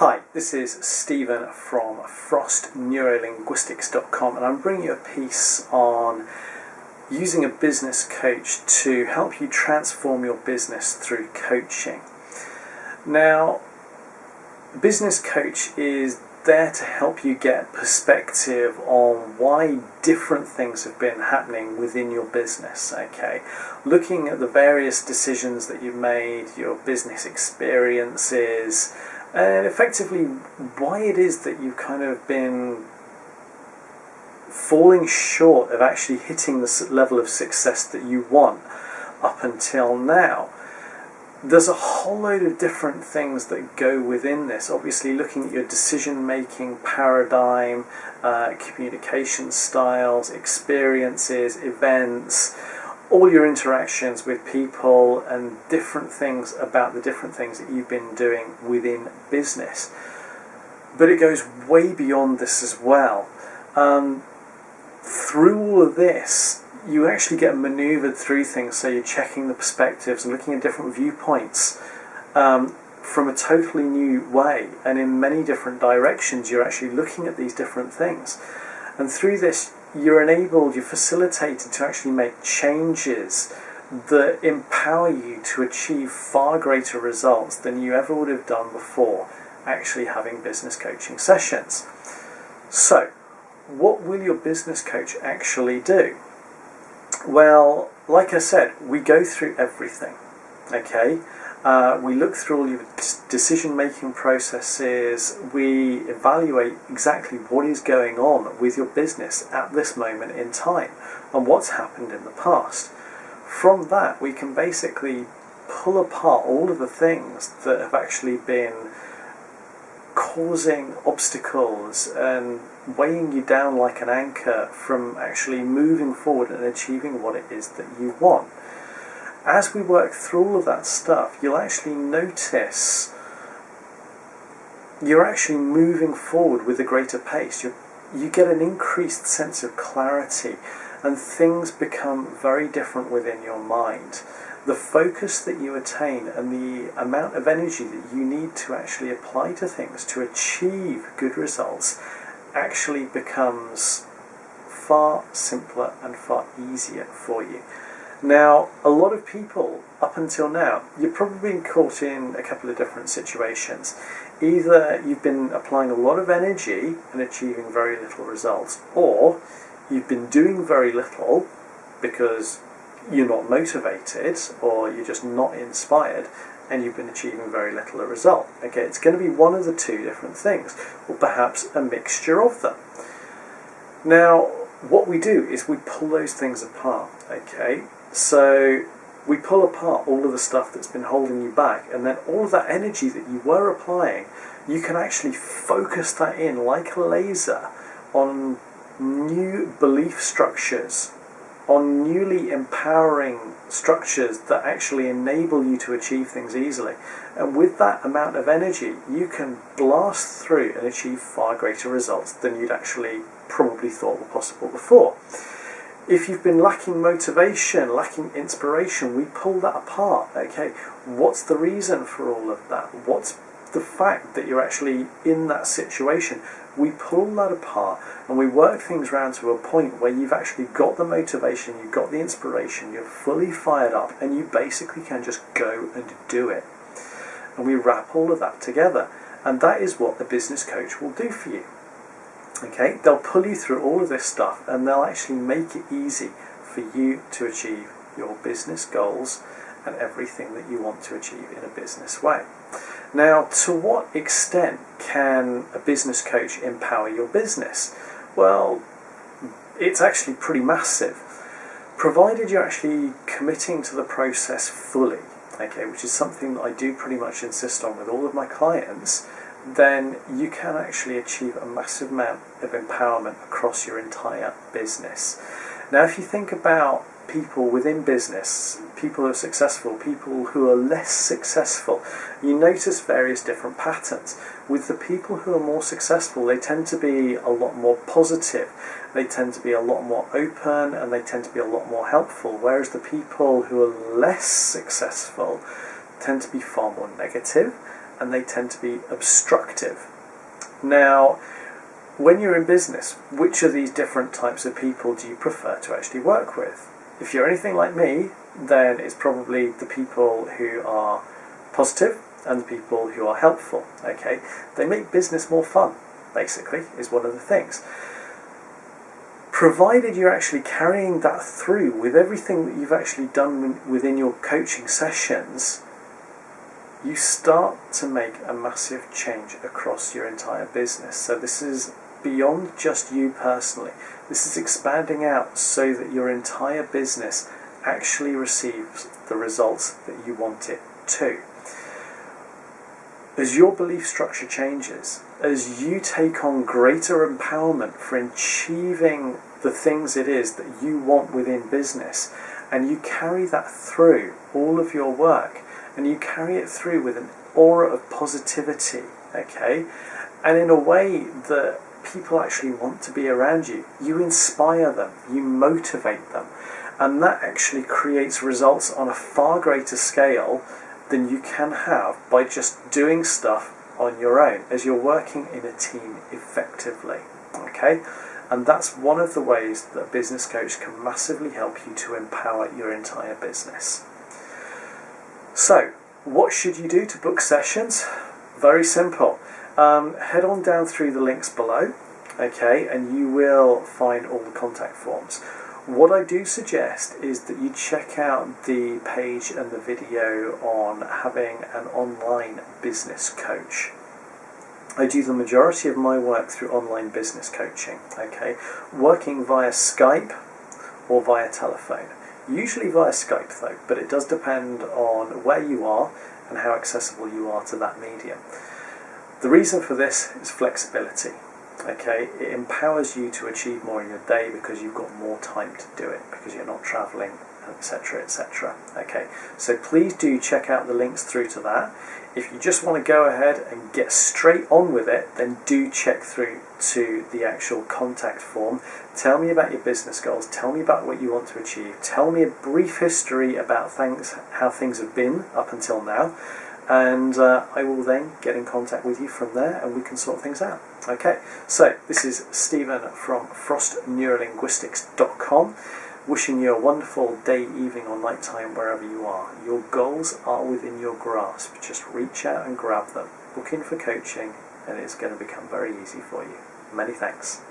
Hi, this is Stephen from Frost Neuro Linguistics.com, and I'm bringing you a piece on using a business coach to help you transform your business through coaching. Now, a business coach is there to help you get perspective on why different things have been happening within your business, okay? Looking at the various decisions that you've made, your business experiences, and effectively why it is that you've kind of been falling short of actually hitting the level of success that you want up until now. There's a whole load of different things that go within this. Obviously, looking at your decision-making paradigm, communication styles, experiences, events, all your interactions with people, and different things about the different things that you've been doing within business. But it goes way beyond this as well. Through all of this, you actually get maneuvered through things, so you're checking the perspectives and looking at different viewpoints from a totally new way, and in many different directions you're actually looking at these different things. And through this you're facilitated to actually make changes that empower you to achieve far greater results than you ever would have done before actually having business coaching sessions. So, what will your business coach actually do? Well, like I said, we go through everything, okay? We look through all your decision-making processes, we evaluate exactly what is going on with your business at this moment in time and what's happened in the past. From that, we can basically pull apart all of the things that have actually been causing obstacles and weighing you down like an anchor from actually moving forward and achieving what it is that you want. As we work through all of that stuff, you'll actually notice you're actually moving forward with a greater pace. You get an increased sense of clarity, and things become very different within your mind. The focus that you attain and the amount of energy that you need to actually apply to things to achieve good results actually becomes far simpler and far easier for you. Now, a lot of people, up until now, you've probably been caught in a couple of different situations. Either you've been applying a lot of energy and achieving very little results, or you've been doing very little because you're not motivated or you're just not inspired and you've been achieving very little result. Okay, it's going to be one of the two different things, or perhaps a mixture of them. Now, what we do is we pull those things apart, okay? So we pull apart all of the stuff that's been holding you back, and then all of that energy that you were applying, you can actually focus that in like a laser on new belief structures, on newly empowering structures that actually enable you to achieve things easily. And with that amount of energy, you can blast through and achieve far greater results than you'd actually probably thought were possible before. If you've been lacking motivation, lacking inspiration, we pull that apart, okay? What's the reason for all of that? What's the fact that you're actually in that situation? We pull that apart and we work things around to a point where you've actually got the motivation, you've got the inspiration, you're fully fired up, and you basically can just go and do it. And we wrap all of that together. And that is what a business coach will do for you. Okay, they'll pull you through all of this stuff and they'll actually make it easy for you to achieve your business goals and everything that you want to achieve in a business way. Now, to what extent can a business coach empower your business? Well, it's actually pretty massive, provided you're actually committing to the process fully, okay, which is something that I do pretty much insist on with all of my clients. Then you can actually achieve a massive amount of empowerment across your entire business. Now, if you think about people within business, people who are successful, people who are less successful, you notice various different patterns. With the people who are more successful, they tend to be a lot more positive, they tend to be a lot more open, and they tend to be a lot more helpful, whereas the people who are less successful tend to be far more negative and they tend to be obstructive. Now, when you're in business, which of these different types of people do you prefer to actually work with? If you're anything like me, then it's probably the people who are positive and the people who are helpful. Okay, they make business more fun, basically, is one of the things. Provided you're actually carrying that through with everything that you've actually done within your coaching sessions, you start to make a massive change across your entire business. So this is beyond just you personally. This is expanding out so that your entire business actually receives the results that you want it to. As your belief structure changes, as you take on greater empowerment for achieving the things it is that you want within business, and you carry that through all of your work, and you carry it through with an aura of positivity, okay, and in a way that people actually want to be around you, you inspire them, you motivate them, and that actually creates results on a far greater scale than you can have by just doing stuff on your own, as you're working in a team effectively, okay? And that's one of the ways that a business coach can massively help you to empower your entire business. So, what should you do to book sessions? Very simple. Head on down through the links below, okay, and you will find all the contact forms. What I do suggest is that you check out the page and the video on having an online business coach. I do the majority of my work through online business coaching, okay, working via Skype or via telephone. Usually via Skype though, but it does depend on where you are and how accessible you are to that medium. The reason for this is flexibility. Okay, it empowers you to achieve more in your day because you've got more time to do it, because you're not travelling, etc, etc. Okay, so please do check out the links through to that. If you just want to go ahead and get straight on with it, then do check through to the actual contact form. Tell me about your business goals, tell me about what you want to achieve, tell me a brief history about things, how things have been up until now, and I will then get in contact with you from there and we can sort things out. Okay, so this is Stephen from FrostNeuroLinguistics.com, wishing you a wonderful day, evening or night time wherever you are. Your goals are within your grasp. Just reach out and grab them. Book in for coaching and it's going to become very easy for you. Many thanks.